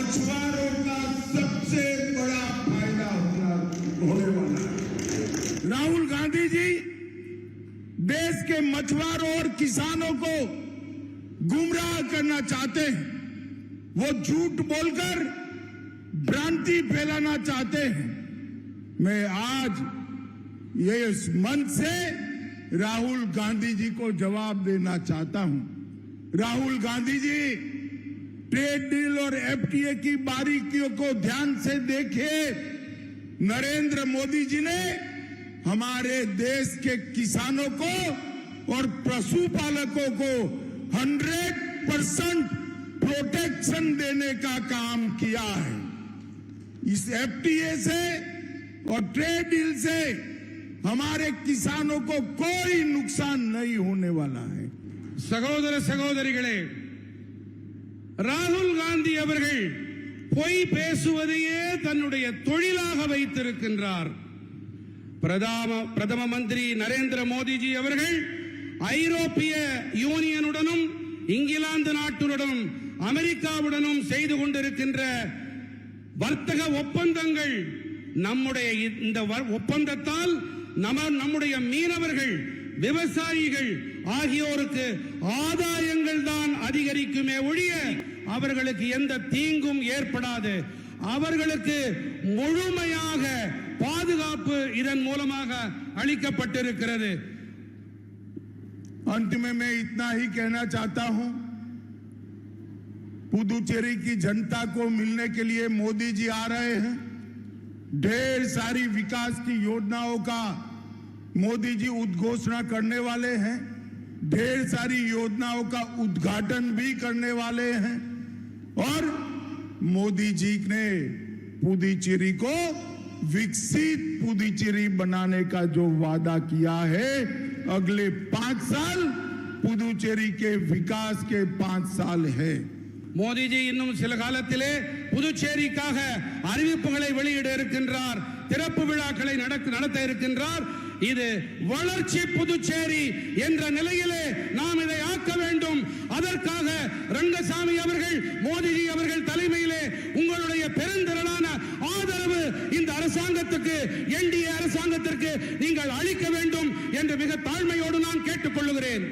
मछुआरों का सबसे बड़ा फायदा होने वाला है। राहुल गांधी जी देश के मछुआरों और किसानों को गुमराह करना चाहते हैं। वो झूठ बोलकर भ्रांति फैलाना चाहते हैं। मैं आज ये इस मंच से राहुल गांधी जी को जवाब देना चाहता हूं। राहुल गांधी जी, ट्रेड डील और एफटीए की बारीकियों को ध्यान से देखिए। नरेंद्र मोदी जी ने हमारे देश के किसानों को और पशुपालकों को 100% प्रोटेक्शन देने का काम किया है। इस एफटीए से और ट्रेड डील से हमारे किसानों को कोई नुकसान नहीं होने वाला है। சகோதர சகோதரிகளே, ராகுல் காந்தி அவர்கள் பொய் பேசுவதையே தன்னுடைய தொழிலாக வைத்திருக்கின்றார். பிரதம மந்திரி நரேந்திர மோடிஜி அவர்கள் ஐரோப்பிய யூனியனுடனும் இங்கிலாந்து நாட்டுடனும் அமெரிக்காவுடனும் செய்து கொண்டிருக்கின்ற வர்த்தக ஒப்பந்தங்கள், நம்முடைய இந்த ஒப்பந்தத்தால் நம்முடைய மீனவர்கள், விவசாயிகள் ஆகியோருக்கு ஆதாயங்கள் தான் அதிகரிக்குமே ஒழிய அவர்களுக்கு எந்த தீங்கும் ஏற்படாது. அவர்களுக்கு முழுமையாக பாதுகாப்பு இதன் மூலமாக அளிக்கப்பட்டிருக்கிறது. अंत में मैं इतना ही कहना चाहता हूं, पुदुचेरी की जनता को मिलने के लिए मोदी जी आ रहे हैं। ढेर सारी विकास की योजनाओं का मोदी जी उद्घोषणा करने वाले हैं। ढेर सारी योजनाओं का उद्घाटन भी करने वाले हैं और मोदी जी ने पुदुचेरी को विकसित पुदुचेरी बनाने का जो वादा किया है, अगले 5 साल पुदुचेरी के विकास के 5 साल है। மோடி ஜி இன்னும் சில காலத்திலே புதுச்சேரிக்காக அறிவிப்புகளை வெளியிட இருக்கின்றார். திறப்பு விழாக்களை நடத்த இருக்கின்றார். இது வளர்ச்சி புதுச்சேரி என்ற நிலையிலே நாம் இதை ஆக்க வேண்டும். அதற்காக ரங்கசாமி அவர்கள், மோடிஜி அவர்கள் தலைமையிலே உங்களுடைய பெருந்திரளான ஆதரவு இந்த அரசாங்கத்துக்கு, என்டிஏ அரசாங்கத்திற்கு நீங்கள் அளிக்க வேண்டும் என்று மிக தாழ்மையோடு நான் கேட்டுக்கொள்கிறேன்.